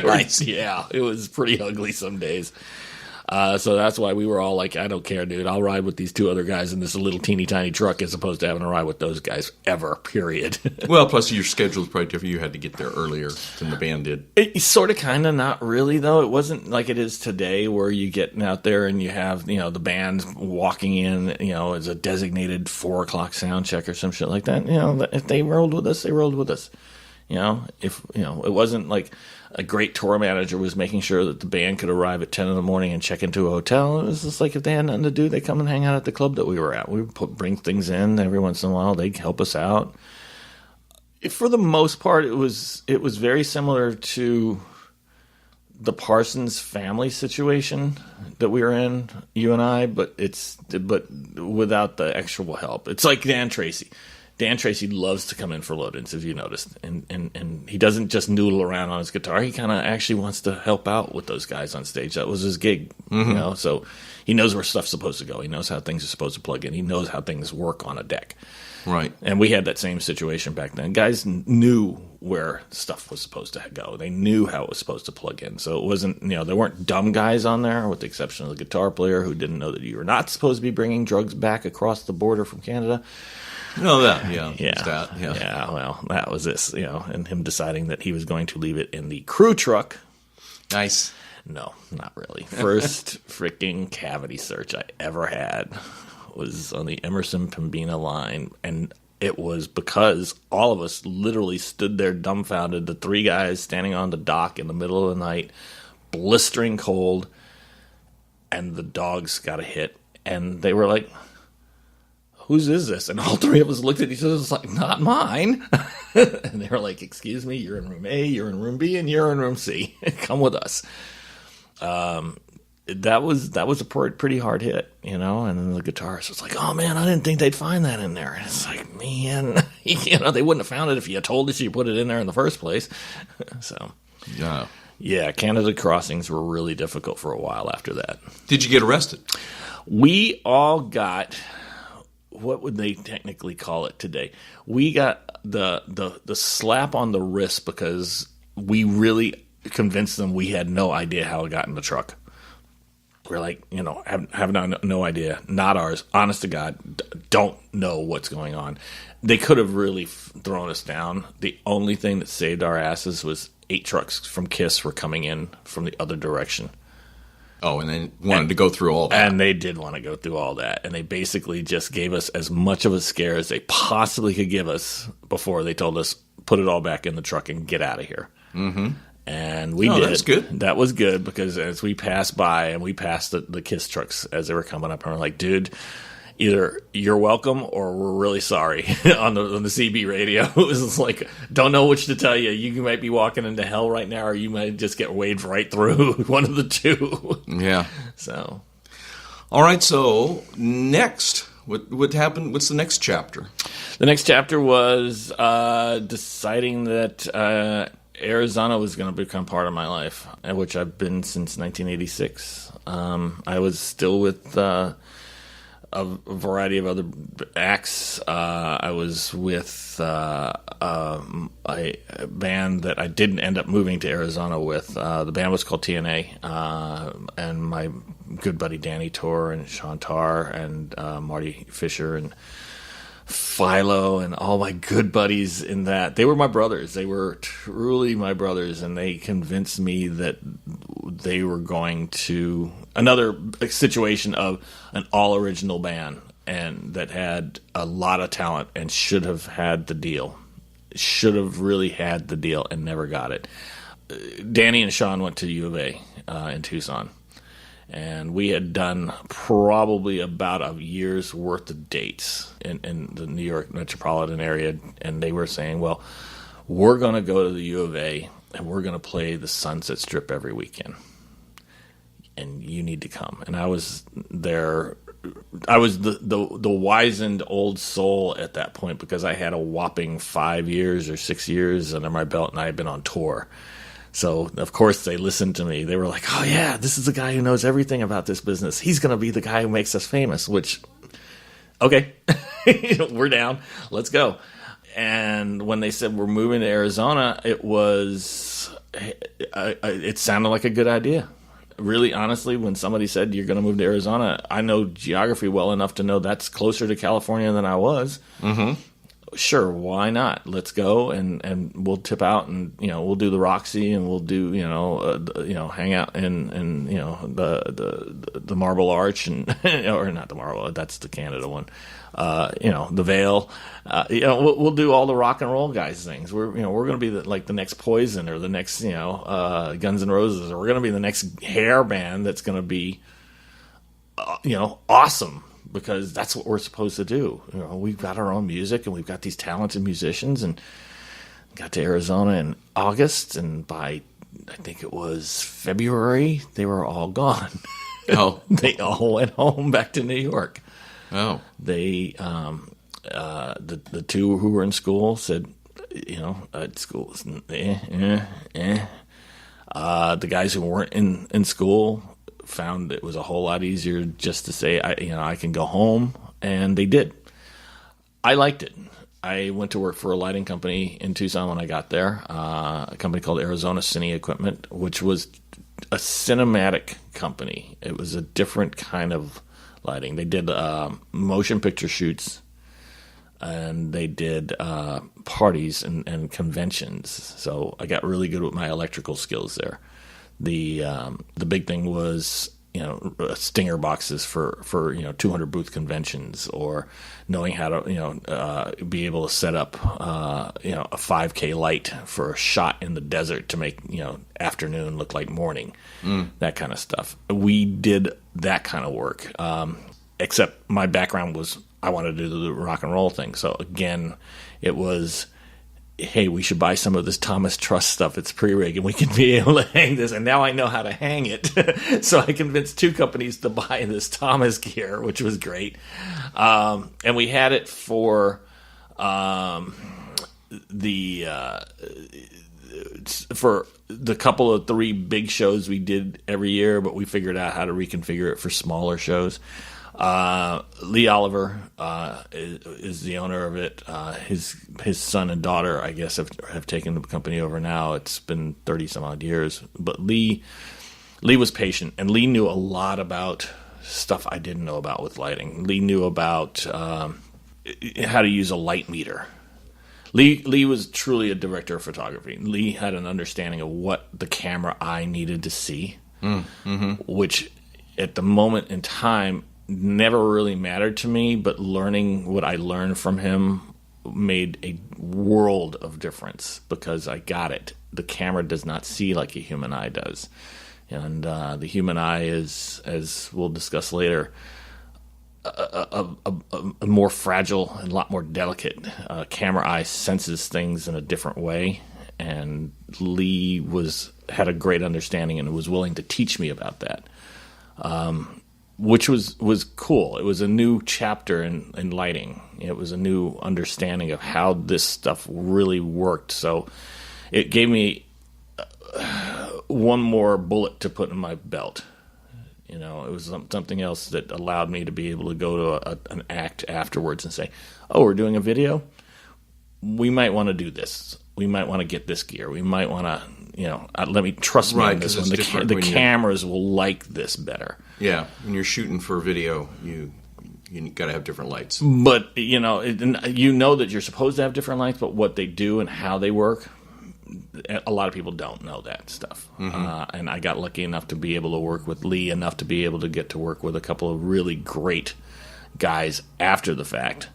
Nice. Yeah, it was pretty ugly some days. So that's why we were all like, I don't care, dude. I'll ride with these two other guys in this little teeny tiny truck as opposed to having to ride with those guys ever, period. Well, plus your schedule is probably different. You had to get there earlier than the band did. It sort of, kind of, not really, though. It wasn't like it is today where you get out there and you have, the band walking in, as a designated 4 o'clock sound check or some shit like that. If they rolled with us, they rolled with us. If it wasn't like a great tour manager was making sure that the band could arrive at 10 in the morning and check into a hotel. It was just like if they had nothing to do, they come and hang out at the club that we were at. We would bring things in every once in a while. They'd help us out. For the most part, it was very similar to the Parsons family situation that we were in, you and I, but without the extra help. It's like Dan Tracy. Dan Tracy loves to come in for load-ins, if you noticed, and he doesn't just noodle around on his guitar. He kind of actually wants to help out with those guys on stage. That was his gig, So he knows where stuff's supposed to go. He knows how things are supposed to plug in. He knows how things work on a deck. Right. And we had that same situation back then. Guys knew where stuff was supposed to go. They knew how it was supposed to plug in. So it wasn't, there weren't dumb guys on there, with the exception of the guitar player who didn't know that you were not supposed to be bringing drugs back across the border from Canada. No, that, yeah. Well, that was this, and him deciding that he was going to leave it in the crew truck. Nice. No, not really. First freaking cavity search I ever had was on the Emerson Pembina line, and it was because all of us literally stood there dumbfounded, the 3 guys standing on the dock in the middle of the night, blistering cold, and the dogs got a hit, and they were like, whose is this? And all 3 of us looked at each other and was like, not mine. And they were like, excuse me, you're in room A, you're in room B, and you're in room C. Come with us. That was a pretty hard hit, And then the guitarist was like, oh, man, I didn't think they'd find that in there. And it's like, man, they wouldn't have found it if you had told us you put it in there in the first place. So, yeah, Canada crossings were really difficult for a while after that. Did you get arrested? We all got... What would they technically call it today? We got the slap on the wrist because we really convinced them we had no idea how it got in the truck. We're like, have no idea. Not ours. Honest to God, don't know what's going on. They could have really thrown us down. The only thing that saved our asses was 8 trucks from KISS were coming in from the other direction. Oh, and they wanted to go through all that. And they did want to go through all that. And they basically just gave us as much of a scare as they possibly could give us before they told us, put it all back in the truck and get out of here. Mm-hmm. And we did. That's good. That was good because as we passed by and we passed the KISS trucks as they were coming up, and we're like, dude, either you're welcome or we're really sorry on the CB radio. It was like, don't know which to tell you. You might be walking into hell right now, or you might just get waved right through. One of the two. Yeah. So, all right. So next, what happened? What's the next chapter? The next chapter was deciding that Arizona was going to become part of my life, which I've been since 1986. I was still with a variety of other acts. I was with a band that I didn't end up moving to Arizona with. The band was called TNA, and my good buddy Danny Torr and Sean Tarr and Marty Fisher and Philo and all my good buddies in that. They were my brothers. They were truly my brothers, and they convinced me that they were going to another situation of an all-original band and that had a lot of talent and should have had the deal. Should have really had the deal and never got it. Danny and Sean went to U of A in Tucson. And we had done probably about a year's worth of dates in the New York metropolitan area. And they were saying, well, we're going to go to the U of A and we're going to play the Sunset Strip every weekend. And you need to come. And I was there. I was the wizened old soul at that point because I had a whopping 5 years or 6 years under my belt and I had been on tour. So, of course, they listened to me. They were like, oh, yeah, this is the guy who knows everything about this business. He's going to be the guy who makes us famous, which, okay, we're down. Let's go. And when they said we're moving to Arizona, it sounded like a good idea. Really, honestly, when somebody said you're going to move to Arizona, I know geography well enough to know that's closer to California than I was. Mm-hmm. Sure, why not? Let's go, and we'll tip out, and we'll do the Roxy, and we'll do hang out in the Marble Arch, and or not the Marble, that's the Canada one. The Veil. We'll do all the rock and roll guys things. We're going to be the next Poison, or the next Guns N' Roses, or we're going to be the next hair band that's going to be awesome, because that's what we're supposed to do. We've got our own music, and we've got these talented musicians, and got to Arizona in August, and by I think it was February, they were all gone. Oh, they all went home back to New York. Oh, They the two who were in school said, school is the guys who weren't in school found it was a whole lot easier just to say, I can go home, and they did. I liked it. I went to work for a lighting company in Tucson when I got there, a company called Arizona Cine Equipment, which was a cinematic company. It was a different kind of lighting. They did motion picture shoots, and they did parties and conventions. So I got really good with my electrical skills there. The big thing was stinger boxes for 200 booth conventions, or knowing how to be able to set up a 5K light for a shot in the desert to make afternoon look like morning, that kind of stuff. We did that kind of work, except my background was I wanted to do the rock and roll thing. So again, it was, hey, we should buy some of this Thomas Trust stuff. It's pre-rig, and we can be able to hang this. And now I know how to hang it. So I convinced two companies to buy this Thomas gear, which was great. And we had it for the couple of 3 big shows we did every year, but we figured out how to reconfigure it for smaller shows. Lee Oliver is the owner of it. His son and daughter, I guess, have taken the company over now. It's been 30 some odd years, but Lee was patient, and Lee knew a lot about stuff I didn't know about with lighting. Lee knew about how to use a light meter. Lee was truly a director of photography. Lee had an understanding of what the camera eye needed to see, which at the moment in time never really mattered to me, but learning what I learned from him made a world of difference, because I got it. The camera does not see like a human eye does. And the human eye is, as we'll discuss later, a more fragile and a lot more delicate. Camera eye senses things in a different way, and Lee had a great understanding and was willing to teach me about that. Which was cool. It was a new chapter in lighting. It was a new understanding of how this stuff really worked. So it gave me one more bullet to put in my belt. It was something else that allowed me to be able to go to an act afterwards and say, oh, we're doing a video? We might want to do this. We might want to get this gear. We might want to, let me trust me on this one. The cameras will like this better. Yeah, when you're shooting for video, you got to have different lights. But that you're supposed to have different lights, but what they do and how they work, a lot of people don't know that stuff. And I got lucky enough to be able to work with Lee enough to be able to get to work with a couple of really great guys after the fact,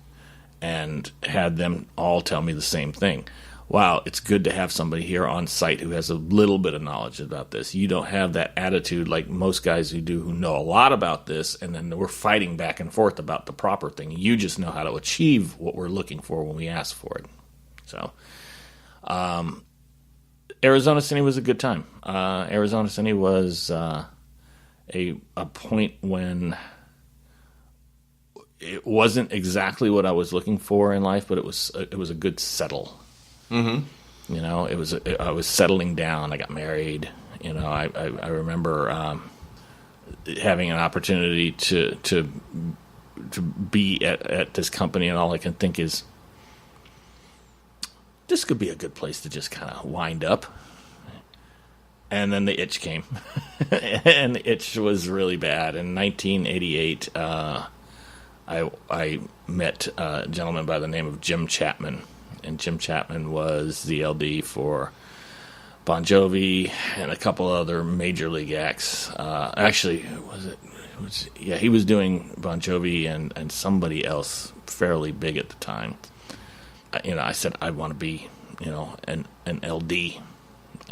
and had them all tell me the same thing. Wow, it's good to have somebody here on site who has a little bit of knowledge about this. You don't have that attitude like most guys who know a lot about this, and then we're fighting back and forth about the proper thing. You just know how to achieve what we're looking for when we ask for it. So, Arizona Cine was a good time. Arizona Cine was a point when it wasn't exactly what I was looking for in life, but it was a good settle. I was settling down. I got married. I remember having an opportunity to be at this company, and all I can think is, this could be a good place to just kind of wind up. And then the itch came, and the itch was really bad. In 1988, I met a gentleman by the name of Jim Chapman, and Jim Chapman was the LD for Bon Jovi and a couple other major league acts. Actually, he was doing Bon Jovi and somebody else fairly big at the time. I said, I want to be, an LD.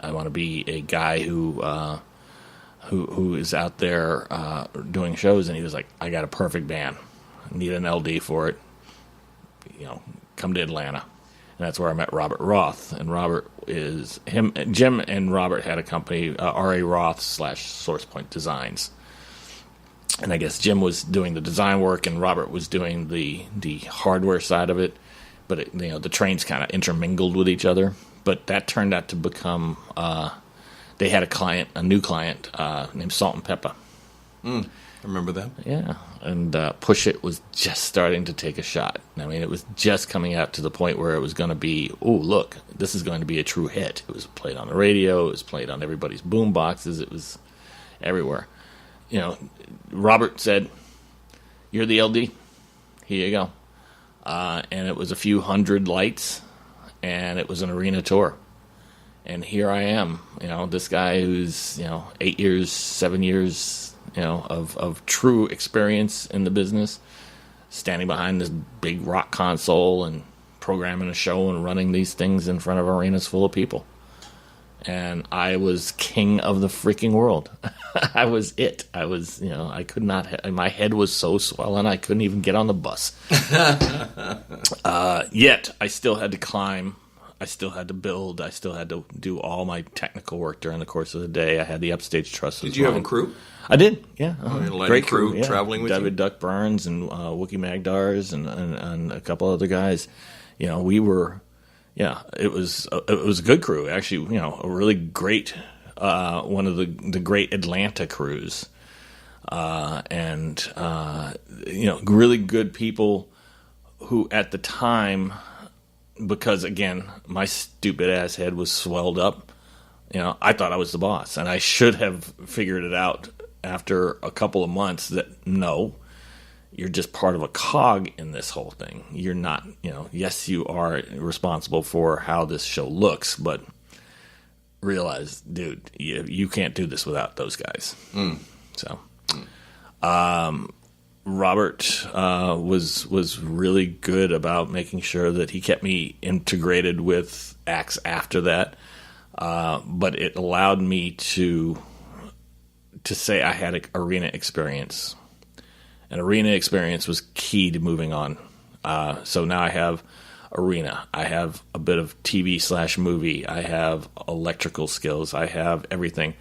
I want to be a guy who is out there doing shows. And he was like, I got a perfect band. I need an LD for it. Come to Atlanta. And that's where I met Robert Roth. And Jim and Robert had a company, R.A. Roth / SourcePoint Designs. And I guess Jim was doing the design work and Robert was doing the hardware side of it. But the trains kind of intermingled with each other. But that turned out to become, they had a new client named Salt and Pepper. I remember that. Yeah, and Push It was just starting to take a shot. I mean, it was just coming out to the point where it was going to be, oh, look, this is going to be a true hit. It was played on the radio. It was played on everybody's boom boxes. It was everywhere. Robert said, you're the LD. Here you go. And it was a few hundred lights. And it was an arena tour. And here I am, this guy who's, 8 years, 7 years, of true experience in the business, standing behind this big rock console and programming a show and running these things in front of arenas full of people. And I was king of the freaking world. I was it. I was, I could not, my head was so swollen I couldn't even get on the bus. Yet, I still had to climb. I still had to build. I still had to do all my technical work during the course of the day. I had the upstage truss. Did you have a crew? I did, yeah. Great crew traveling with David Duck Burns and Wookie Magdars and a couple other guys. We were... Yeah, it was a good crew. Actually, a really great one of the great Atlanta crews, and really good people who at the time, because again my stupid ass head was swelled up. I thought I was the boss, and I should have figured it out after a couple of months that no. You're just part of a cog in this whole thing. You're not, yes, you are responsible for how this show looks, but realize, dude, you can't do this without those guys. So, Robert was really good about making sure that he kept me integrated with acts after that, but it allowed me to say I had an arena experience. And arena experience was key to moving on. So now I have arena. I have a bit of TV/movie. I have electrical skills. I have everything.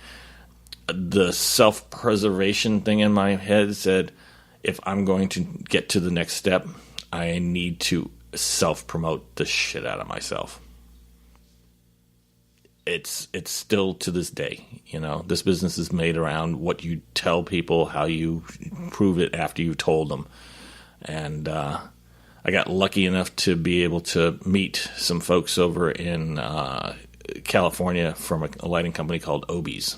The self-preservation thing in my head said, if I'm going to get to the next step, I need to self-promote the shit out of myself. It's still to this day, this business is made around what you tell people, how you prove it after you've told them. And I got lucky enough to be able to meet some folks over in California from a lighting company called Obies.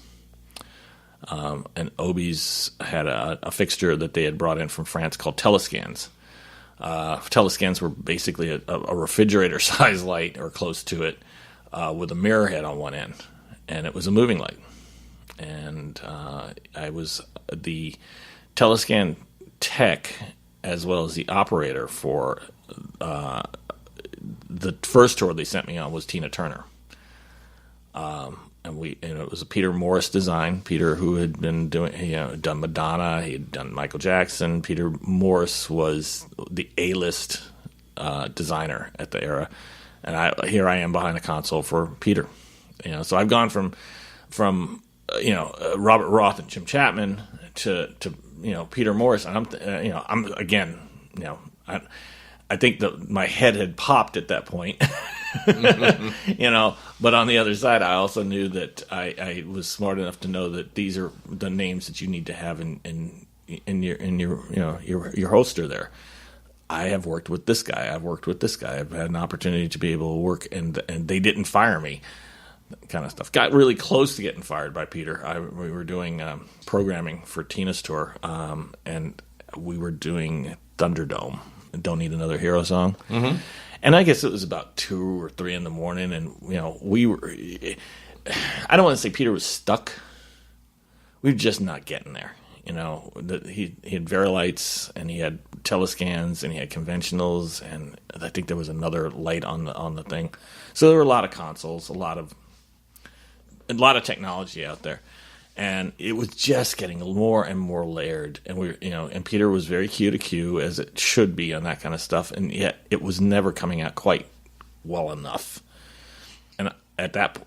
And Obies had a fixture that they had brought in from France called telescans. Telescans were basically a refrigerator-sized light or close to it, with a mirror head on one end, and it was a moving light. And I was the telescan tech as well as the operator for the first tour they sent me on was Tina Turner. And it was a Peter Morris design. Peter, who had been done Madonna, he had done Michael Jackson. Peter Morris was the A-list designer at the era. And here I am behind a console for Peter, So I've gone from Robert Roth and Jim Chapman to Peter Morris, and I'm again, I think that my head had popped at that point, But on the other side, I also knew that I was smart enough to know that these are the names that you need to have in your holster there. I have worked with this guy. I've worked with this guy. I've had an opportunity to be able to work, and they didn't fire me. That kind of stuff. Got really close to getting fired by Peter. We were doing programming for Tina's tour, and we were doing Thunderdome, Don't Need Another Hero song. Mm-hmm. And I guess it was about 2 or 3 in the morning, and we were. I don't want to say Peter was stuck. We were just not getting there. He had Verilites, and he had telescans, and he had conventionals, and I think there was another light on the thing. So there were a lot of consoles, a lot of technology out there, and it was just getting more and more layered. And and Peter was very Q to Q, as it should be on that kind of stuff, and yet it was never coming out quite well enough. And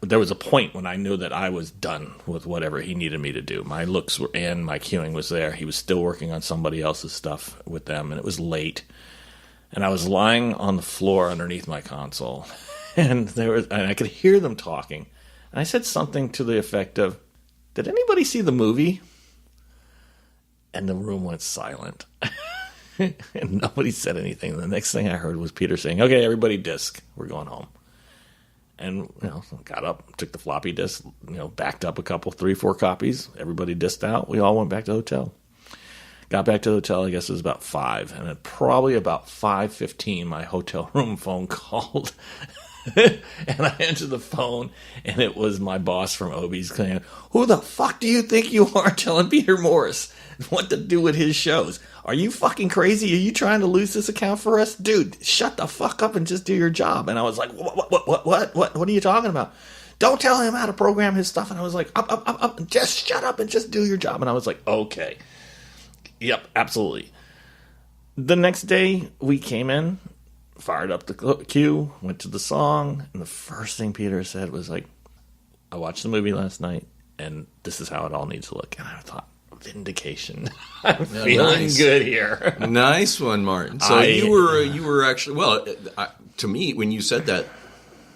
there was a point when I knew that I was done with whatever he needed me to do. My looks were in, my cueing was there. He was still working on somebody else's stuff with them, and it was late. And I was lying on the floor underneath my console, and I could hear them talking. And I said something to the effect of, "Did anybody see the movie?" And the room went silent. And nobody said anything. The next thing I heard was Peter saying, "Okay, everybody disc. We're going home." And, got up, took the floppy disk, backed up a couple, 3, 4 copies. Everybody disked out. We all went back to the hotel. Got back to the hotel, I guess it was about 5. And at probably about 5:15, my hotel room phone called. And I answered the phone, and it was my boss from Obie's saying, "Who the fuck do you think you are telling Peter Morris what to do with his shows? Are you fucking crazy? Are you trying to lose this account for us? Dude, shut the fuck up and just do your job." And I was like, what are you talking about? "Don't tell him how to program his stuff." And I was like, up, just shut up and just do your job. And I was like, okay. Yep, absolutely. The next day, we came in, fired up the queue, went to the song, and the first thing Peter said was like, "I watched the movie last night, and this is how it all needs to look." And I thought, vindication. I'm feeling good here. Nice one, Martin. So you were actually, to me, when you said that,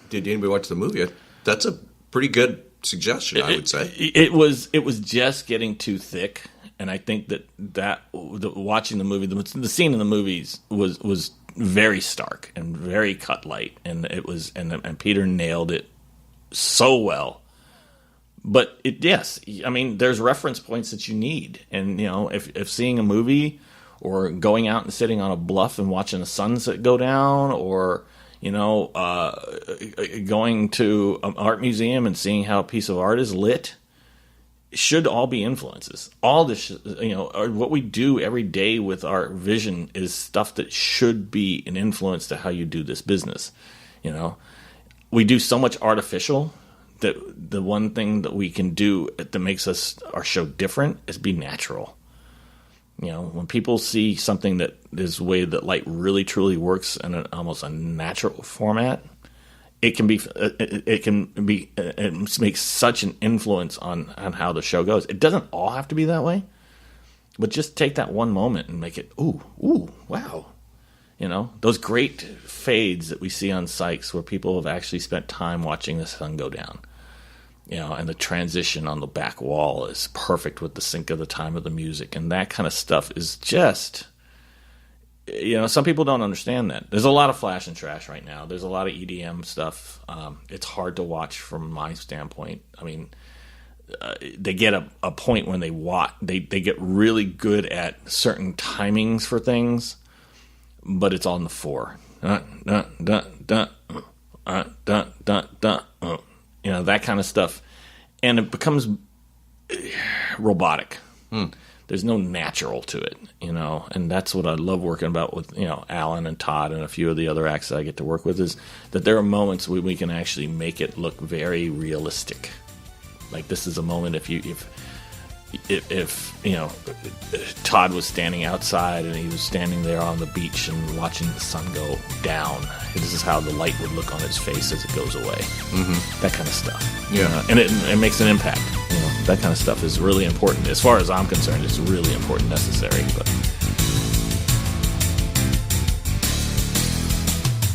did anybody watch the movie? That's a pretty good suggestion, I would say. It was just getting too thick, and I think that watching the movie, the scene in the movies was very stark and very cut light, and it was, and Peter nailed it so well. But there's reference points that you need, and if seeing a movie or going out and sitting on a bluff and watching the sunset go down, or going to an art museum and seeing how a piece of art is lit, should all be influences. All this, what we do every day with our vision is stuff that should be an influence to how you do this business. We do so much artificial that the one thing that we can do that makes our show different is be natural. When people see something that is the way that light really truly works in almost a natural format, it makes such an influence on how the show goes. It doesn't all have to be that way, but just take that one moment and make it, ooh, wow. Those great fades that we see on Sykes where people have actually spent time watching the sun go down. And the transition on the back wall is perfect with the sync of the time of the music. And that kind of stuff is just, some people don't understand that. There's a lot of flash and trash right now. There's a lot of EDM stuff. It's hard to watch from my standpoint. I mean, they get a point when they get really good at certain timings for things, but it's on the 4. That kind of stuff. And it becomes robotic. There's no natural to it, and that's what I love working about with, Alan and Todd and a few of the other acts that I get to work with, is that there are moments where we can actually make it look very realistic. Like, this is a moment if Todd was standing outside and he was standing there on the beach and watching the sun go down, this is how the light would look on his face as it goes away. Mm-hmm. That kind of stuff. Yeah. And it makes an impact. That kind of stuff is really important. As far as I'm concerned, it's really important, necessary. But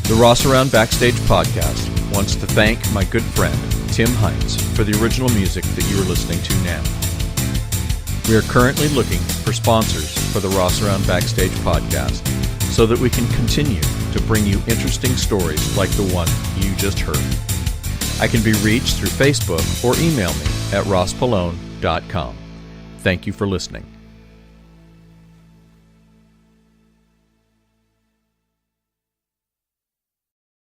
The Rossaround Backstage Podcast wants to thank my good friend, Tim Hines, for the original music that you are listening to now. We are currently looking for sponsors for the Rossaround Backstage Podcast so that we can continue to bring you interesting stories like the one you just heard. I can be reached through Facebook or email me at rosspallone.com. Thank you for listening.